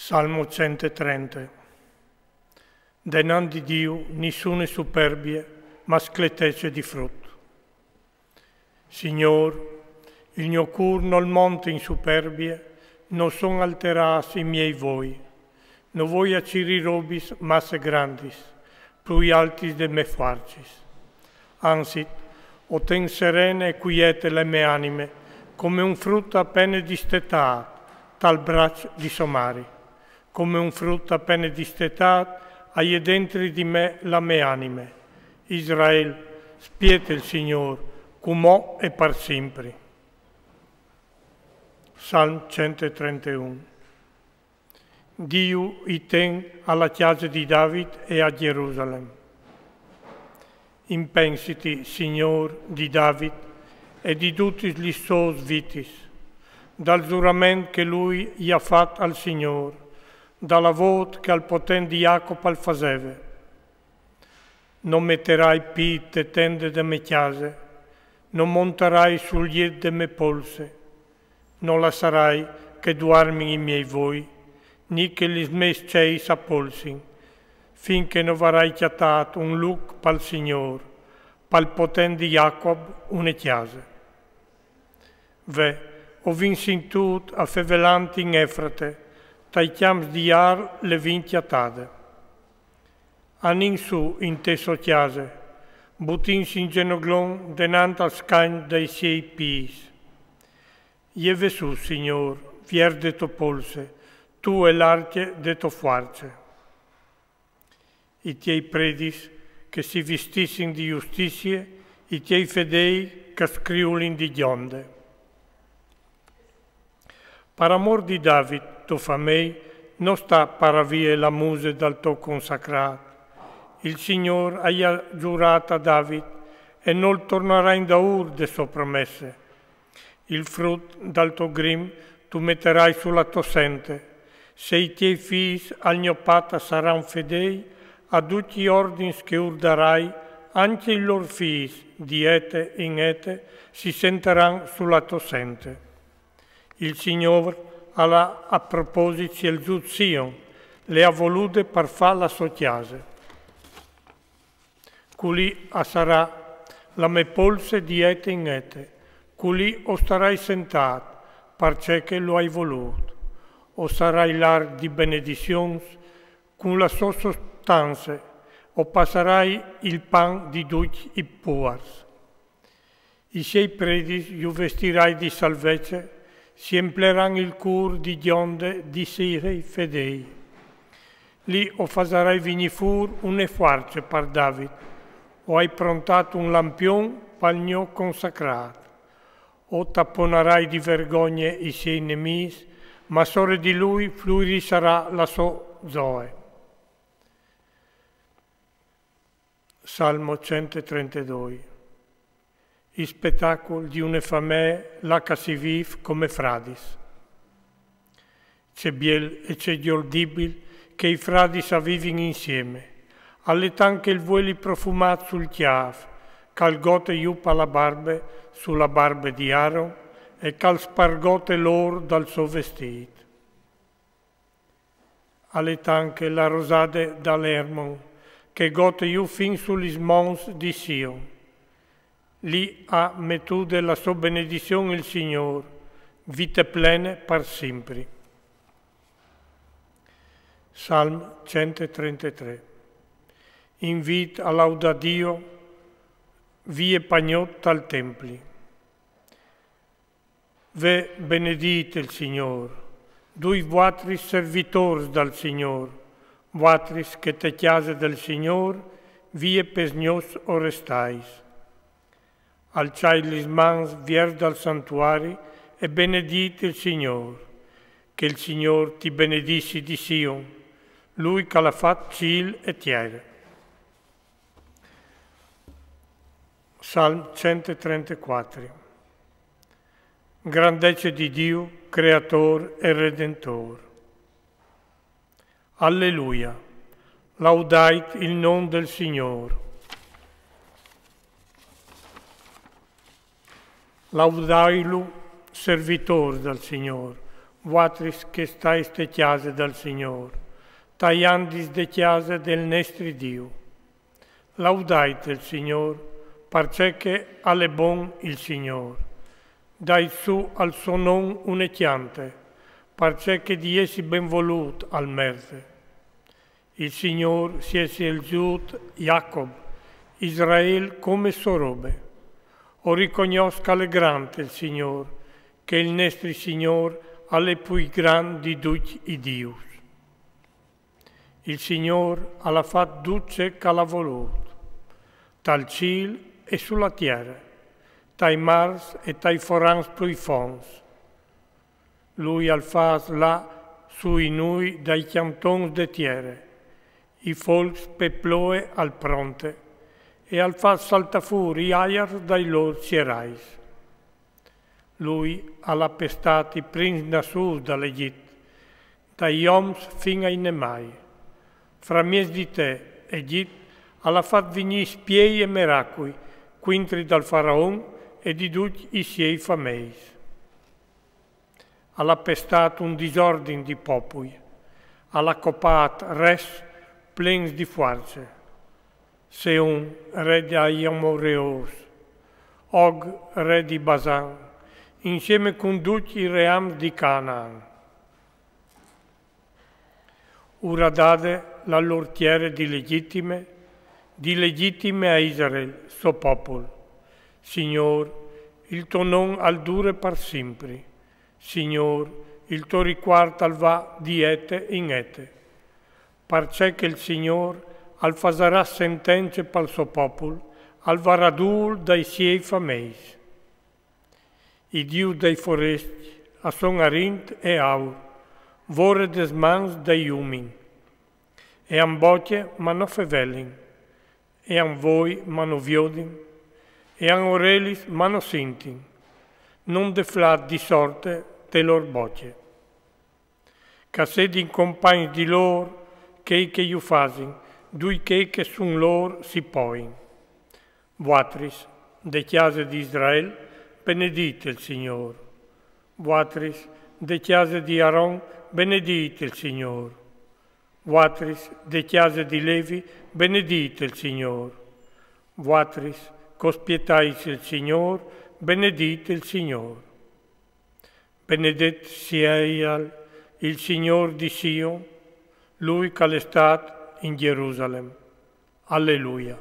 Salmo 130. Denanti Dio, nessuna superbia, ma scletezza di frutto. Signor, il mio cor non monta in superbia, non son alterati i miei voi. Non voi acciri robis masse grandis, più altis de me farcis. Anzi, o ten serena e quiete le mie anime, come un frutto appena distetato, tal braccio di somari. Come un frutto appena distetato, hai dentro di me la mia anime. Israele, spiete il Signore, com'ò e per sempre. Salmo 131. Dio ten alla chiesa di David e a Gerusalemme. Impensiti, Signor, di David e di tutti gli suoi vitis, dal giuramento che lui gli ha fatto al Signore, dalla voce che al potente Jacopo faceva. Non metterai più te tende de me chiese, non monterai sugli de me polse, non lascerai che dormi i miei voi, ni che li miei cei s'appolsin, finché non avrai chiatato un luc pal Signore, pal potente Jacopo una chiesa. Ve, ho vincintut a fevelanti in Efrate, tai chiams di ar le vinchiatate. Anin su in te so chiase, butinsi in genoglon denant al scagn dei sei pis. Ieve su, Signor, vier de to polse, tu e l'arche de to farce. I tiei predis che si vestissin di giustizie, i tiei fedei che scriulin di gionde. Per amor di David, tu famei, non sta paravie la muse dal tuo consacrato. Il Signore ha giurato a David e non tornerà in daur de sue promesse. Il frutto dal tuo grim tu metterai sulla tua sente. Se i tuoi figli al mio pata saranno fedei, a tutti gli ordini che urdarai, anche i loro figli, di ete in ete, si sentiranno sulla tua sente. Il Signore a proposito il giudizio, le ha volute per fare la sua chiesa. Culi sarà la me polse di ete in ete, culi o starai sentato, perché lo hai voluto, o sarai l'ar di benedizione con la sua sostanza, o passerai il pan di tutti i puars. I sei predis io vestirai di salvezza, si empleranno il cur di gionde di sirei fedei. Lì o fasarai vini fur une farce per David, o hai prontato un lampion per il mio consacrato, o tapponerai di vergogna i suoi nemici, ma sopra di lui fluiri sarà la sua zoe. Salmo 132. Il spettacolo di una famiglia là che si vive come fradis. C'è biel e c'è giordibil che i fradis vivono insieme, alle tanche il vueli profumato sul chiave, cal gote iupa la barbe sulla barba di Aaron e cal spargote l'oro dal suo vestito. Alle tanche la rosade dall'Ermon, che gote iu fin sugli smons di Sion. Lì ha mettuto la sua benedizione il Signore, vite plene per sempre. Salmo 133. Invita a lauda Dio, vie pagnot al templi. Ve benedite il Signore, dui vuatris servitori dal Signore, vuatris che te chiase del Signore, vie pesgnos orestais. Alzai gli mans vier dal santuario e benedite il Signore. Che il Signore ti benedissi di Sion, Lui che l'ha fatto ciel e terra. Salmo 134. Grandezza di Dio, Creatore e Redentore. Alleluia. Laudate il nome del Signore. Laudailo, servitore del Signore, Vuatris che stais de chiase del Signor, taiandis de chiase del nostro Dio. Laudate il Signor, perché è buon il Signor. Dai su al suo nome un'echiante, perché di essi ben voluto al merde. Il Signor si è scelto Jacob, Israele come sorobe. O riconosca le grande il Signor, che il nostro Signor è più grande di tutti i Dio. Il Signor ha fatto duce che l'ha voluto, dal cielo e sulla terra, dai mars e dai forans più fons. Lui ha fatto là sui noi dai cantoni de terra, i folks peploe al pronte, e al fatto salta fuori aiar dai loro cierais. Lui ha pestato i prince nasus dall'Egitto, dai oms fin ai nemai. Fra mies di te, Egitto, ha fatto venire spiei e miracoli, quintri dal faraon e di tutti i suoi fameis. Ha pestato un disordine di popoli, ha copato res plens di forze. Seun, re di Amoreos, Og, re di Basan, insieme con tutti i ream di Canaan. Ora date la lortiere di legittime a Israele, suo popolo. Signor, il tuo nome al dure per sempre. Signor, il tuo riguardo al va di ete in ete. Perché il Signor al farà sentenze per il suo popolo, al varadul dai suoi fameis. I Dio dei foresti, a son arint e aur, vore des mans dei umin. E an boce ma no fevelin, e an voi ma no viodin, e an orelis ma no sintin, non deflat di sorte de lor boce. Ca sed in compagni di lor, che iu fasin, dui che sun lor si poin. Vuatris, de chiase di Israel, benedite il Signor. Vuatris, de chiase di Aaron, benedite il Signor. Vuatris, de chiase di Levi, benedite il Signor. Vuatris, cospietais il Signor, benedite il Signor. Benedet sia il Signor di Sion, Lui che è stato in Gerusalemme. Alleluia.